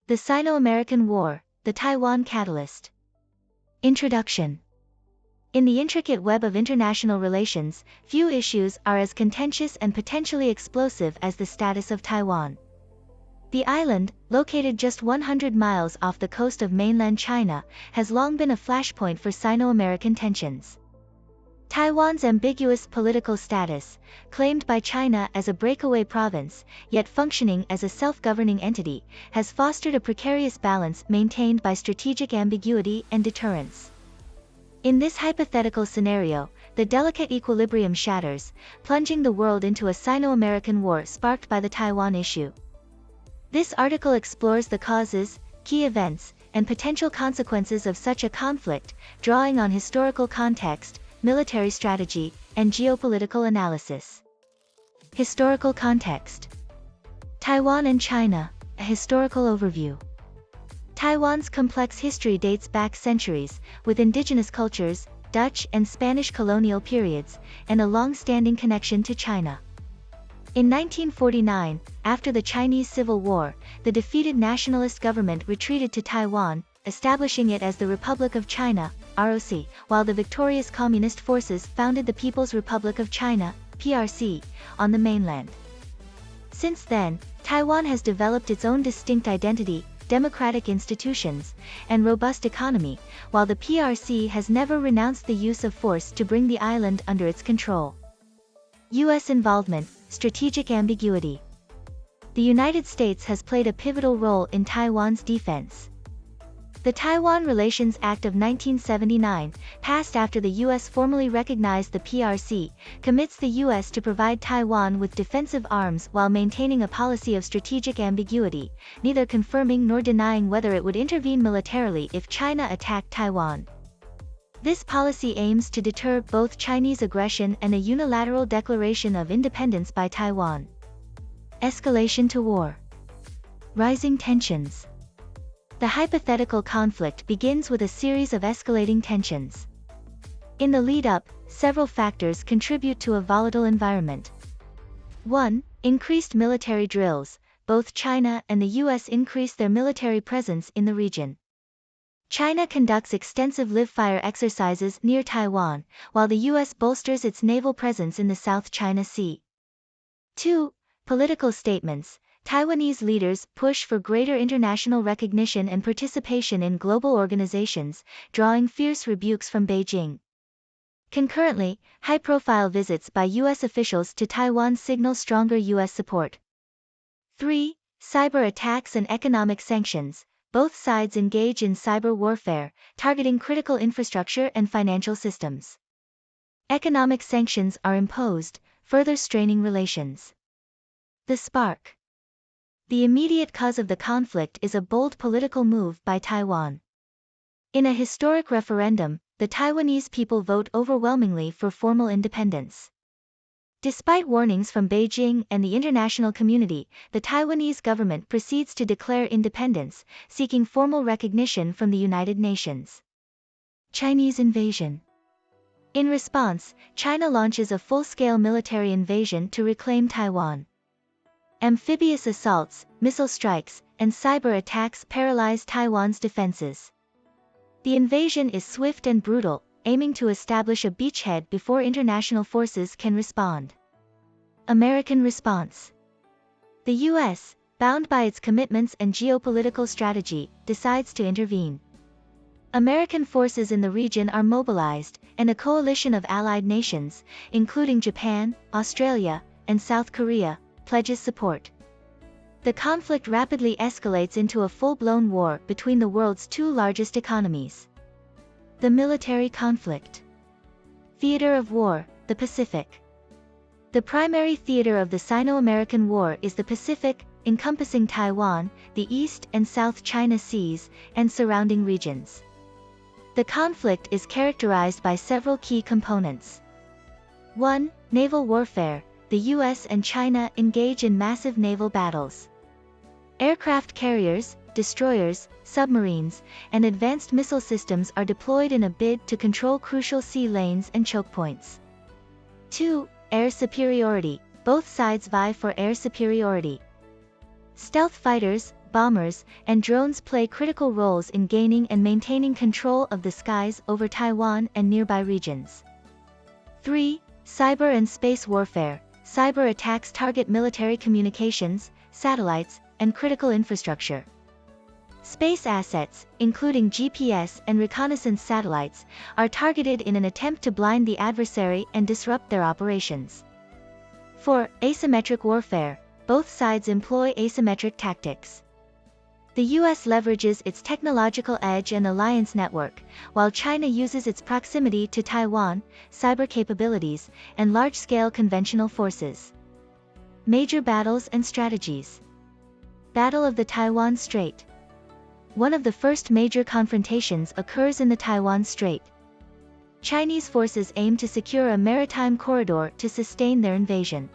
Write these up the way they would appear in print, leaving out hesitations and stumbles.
The Sino American War, the Taiwan Catalyst. Introduction. In the intricate web of international relations, few issues are as contentious and potentially explosive as the status of Taiwan. The island, located just 100 miles off the coast of mainland China, has long been a flashpoint for Sino-American tensions. Taiwan's ambiguous political status, claimed by China as a breakaway province, yet functioning as a self-governing entity, has fostered a precarious balance maintained by strategic ambiguity and deterrence. In this hypothetical scenario, the delicate equilibrium shatters, plunging the world into a Sino-American war sparked by the Taiwan issue. This article explores the causes, key events, and potential consequences of such a conflict, drawing on historical context, military strategy, and geopolitical analysis. Historical context. Taiwan and China, a historical overview. Taiwan's complex history dates back centuries, with indigenous cultures, Dutch and Spanish colonial periods, and a long-standing connection to China. In 1949, after the Chinese Civil War, the defeated nationalist government retreated to Taiwan, establishing it as the Republic of China, ROC, while the victorious communist forces founded the People's Republic of China, PRC, on the mainland. Since then, Taiwan has developed its own distinct identity, democratic institutions, and robust economy, while the PRC has never renounced the use of force to bring the island under its control. U.S. involvement, strategic ambiguity. The United States has played a pivotal role in Taiwan's defense. The Taiwan Relations Act of 1979, passed after the U.S. formally recognized the PRC, commits the U.S. to provide Taiwan with defensive arms while maintaining a policy of strategic ambiguity, neither confirming nor denying whether it would intervene militarily if China attacked Taiwan. This policy aims to deter both Chinese aggression and a unilateral declaration of independence by Taiwan. Escalation to war. Rising tensions. The hypothetical conflict begins with a series of escalating tensions. In the lead-up, several factors contribute to a volatile environment. 1. Increased military drills. Both China and the U.S. increase their military presence in the region. China conducts extensive live-fire exercises near Taiwan, while the U.S. bolsters its naval presence in the South China Sea. 2. Political statements. Taiwanese leaders push for greater international recognition and participation in global organizations, drawing fierce rebukes from Beijing. Concurrently, high-profile visits by U.S. officials to Taiwan signal stronger U.S. support. 3. Cyber attacks and economic sanctions. Both sides engage in cyber warfare, targeting critical infrastructure and financial systems. Economic sanctions are imposed, further straining relations. The spark. The immediate cause of the conflict is a bold political move by Taiwan. In a historic referendum, the Taiwanese people vote overwhelmingly for formal independence. Despite warnings from Beijing and the international community, the Taiwanese government proceeds to declare independence, seeking formal recognition from the United Nations. Chinese invasion. In response, China launches a full-scale military invasion to reclaim Taiwan. Amphibious assaults, missile strikes, and cyber attacks paralyze Taiwan's defenses. The invasion is swift and brutal, aiming to establish a beachhead before international forces can respond. American response. The U.S., bound by its commitments and geopolitical strategy, decides to intervene. American forces in the region are mobilized, and a coalition of allied nations, including Japan, Australia, and South Korea, pledges support. The conflict rapidly escalates into a full-blown war between the world's two largest economies. The military conflict. Theater of war, the Pacific. The primary theater of the Sino-American War is the Pacific, encompassing Taiwan, the East and South China Seas, and surrounding regions. The conflict is characterized by several key components. 1. Naval warfare. The U.S. and China engage in massive naval battles. Aircraft carriers, destroyers, submarines, and advanced missile systems are deployed in a bid to control crucial sea lanes and choke points. 2. Air superiority. Both sides vie for air superiority. Stealth fighters, bombers, and drones play critical roles in gaining and maintaining control of the skies over Taiwan and nearby regions. 3. Cyber and space warfare. Cyber attacks target military communications, satellites, and critical infrastructure. Space assets, including GPS and reconnaissance satellites, are targeted in an attempt to blind the adversary and disrupt their operations. 4. Asymmetric warfare. Both sides employ asymmetric tactics. The US leverages its technological edge and alliance network, while China uses its proximity to Taiwan, cyber capabilities, and large-scale conventional forces. Major battles and strategies. Battle of the Taiwan Strait. One of the first major confrontations occurs in the Taiwan Strait. Chinese forces aim to secure a maritime corridor to sustain their invasion.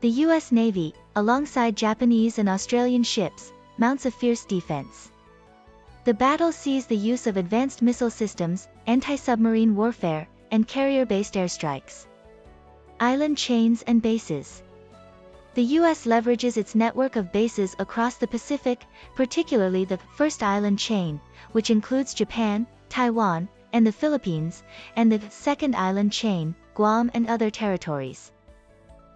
The US Navy, alongside Japanese and Australian ships, mounts a fierce defense. The battle sees the use of advanced missile systems, anti-submarine warfare, and carrier-based airstrikes. Island chains and bases. The US leverages its network of bases across the Pacific, particularly the First Island Chain, which includes Japan, Taiwan, and the Philippines, and the Second Island Chain, Guam and other territories.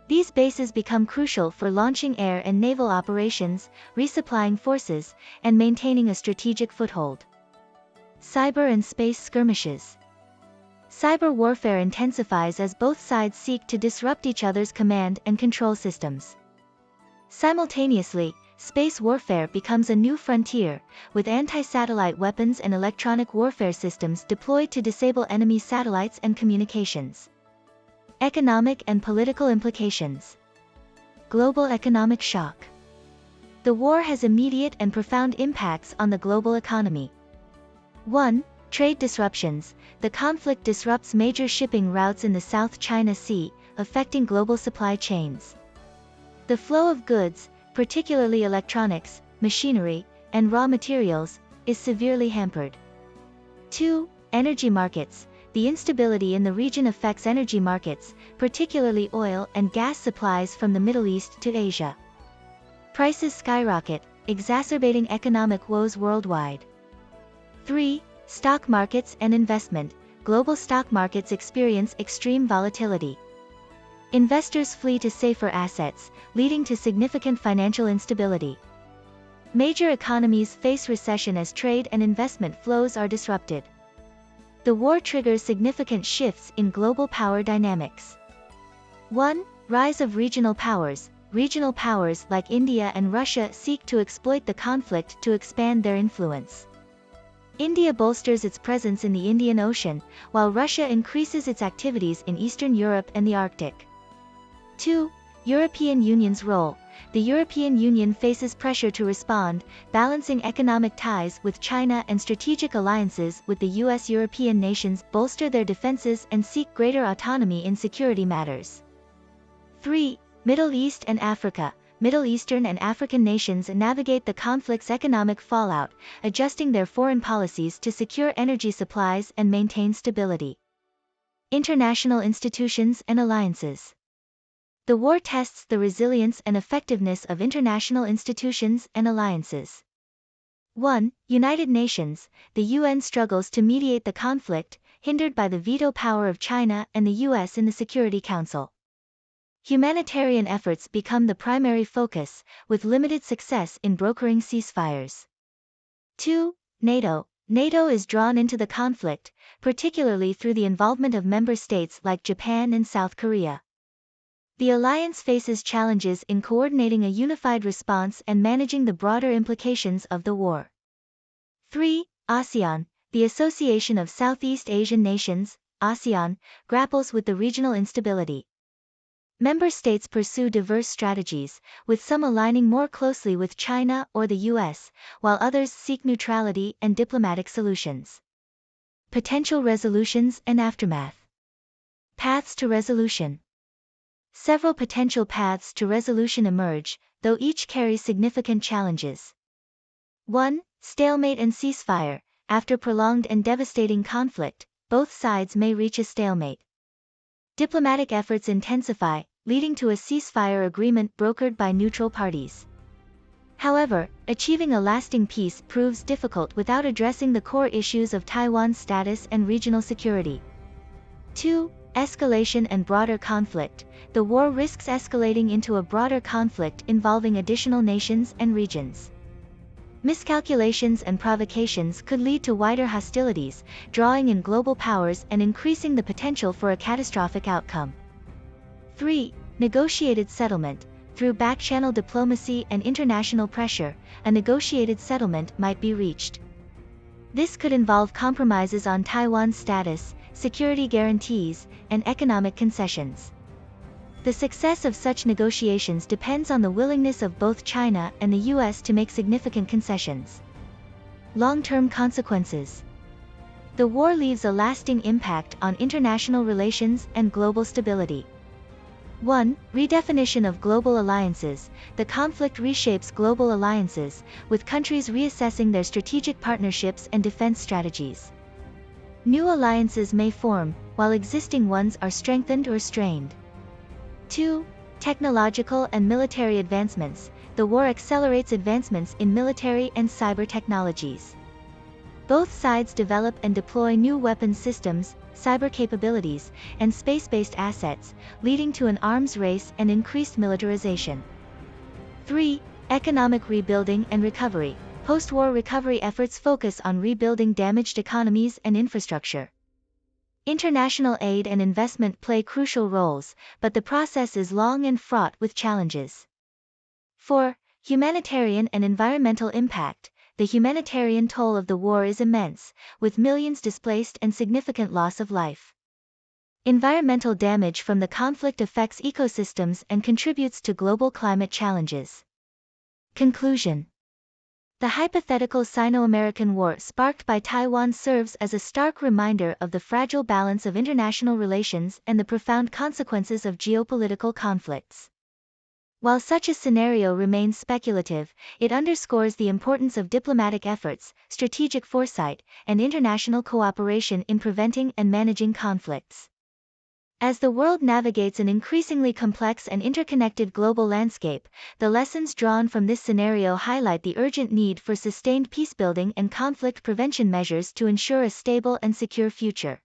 These bases become crucial for launching air and naval operations, resupplying forces, and maintaining a strategic foothold. Cyber and space skirmishes. Cyber warfare intensifies as both sides seek to disrupt each other's command and control systems. Simultaneously, space warfare becomes a new frontier, with anti-satellite weapons and electronic warfare systems deployed to disable enemy satellites and communications. Economic and political implications. Global economic shock. The war has immediate and profound impacts on the global economy. 1. Trade disruptions. The conflict disrupts major shipping routes in the South China Sea, affecting global supply chains. The flow of goods, particularly electronics, machinery, and raw materials, is severely hampered. 2. Energy markets. The instability in the region affects energy markets, particularly oil and gas supplies from the Middle East to Asia. Prices skyrocket, exacerbating economic woes worldwide. 3. Stock markets and investment. Global stock markets experience extreme volatility. Investors flee to safer assets, leading to significant financial instability. Major economies face recession as trade and investment flows are disrupted. The war triggers significant shifts in global power dynamics. 1. Rise of regional powers. Regional powers like India and Russia seek to exploit the conflict to expand their influence. India bolsters its presence in the Indian Ocean, while Russia increases its activities in Eastern Europe and the Arctic. 2. European Union's role. The European Union faces pressure to respond, balancing economic ties with China and strategic alliances with the US. European nations bolster their defenses and seek greater autonomy in security matters. 3. Middle East and Africa. Middle Eastern and African nations navigate the conflict's economic fallout, adjusting their foreign policies to secure energy supplies and maintain stability. International institutions and alliances. The war tests the resilience and effectiveness of international institutions and alliances. 1. United Nations. The UN struggles to mediate the conflict, hindered by the veto power of China and the US in the Security Council. Humanitarian efforts become the primary focus, with limited success in brokering ceasefires. 2. NATO. NATO is drawn into the conflict, particularly through the involvement of member states like Japan and South Korea. The alliance faces challenges in coordinating a unified response and managing the broader implications of the war. 3. ASEAN. The Association of Southeast Asian Nations, ASEAN, grapples with the regional instability. Member states pursue diverse strategies, with some aligning more closely with China or the US, while others seek neutrality and diplomatic solutions. Potential resolutions and aftermath. Paths to resolution. Several potential paths to resolution emerge, though each carries significant challenges. 1. Stalemate and ceasefire. After prolonged and devastating conflict, both sides may reach a stalemate. Diplomatic efforts intensify, leading to a ceasefire agreement brokered by neutral parties. However, achieving a lasting peace proves difficult without addressing the core issues of Taiwan's status and regional security. 2. Escalation and broader conflict. The war risks escalating into a broader conflict involving additional nations and regions. Miscalculations and provocations could lead to wider hostilities, drawing in global powers and increasing the potential for a catastrophic outcome. 3. Negotiated settlement. Through back-channel diplomacy and international pressure, a negotiated settlement might be reached. This could involve compromises on Taiwan's status, security guarantees, and economic concessions. The success of such negotiations depends on the willingness of both China and the US to make significant concessions. Long-term consequences. The war leaves a lasting impact on international relations and global stability. 1. Redefinition of global alliances. The conflict reshapes global alliances, with countries reassessing their strategic partnerships and defense strategies. New alliances may form, while existing ones are strengthened or strained. 2. Technological and military advancements. The war accelerates advancements in military and cyber technologies. Both sides develop and deploy new weapons systems, cyber capabilities, and space-based assets, leading to an arms race and increased militarization. 3. Economic rebuilding and recovery. Post-war recovery efforts focus on rebuilding damaged economies and infrastructure. International aid and investment play crucial roles, but the process is long and fraught with challenges. 4. Humanitarian and environmental impact. The humanitarian toll of the war is immense, with millions displaced and significant loss of life. Environmental damage from the conflict affects ecosystems and contributes to global climate challenges. Conclusion. The hypothetical Sino American War sparked by Taiwan serves as a stark reminder of the fragile balance of international relations and the profound consequences of geopolitical conflicts. While such a scenario remains speculative, it underscores the importance of diplomatic efforts, strategic foresight, and international cooperation in preventing and managing conflicts. As the world navigates an increasingly complex and interconnected global landscape, the lessons drawn from this scenario highlight the urgent need for sustained peacebuilding and conflict prevention measures to ensure a stable and secure future.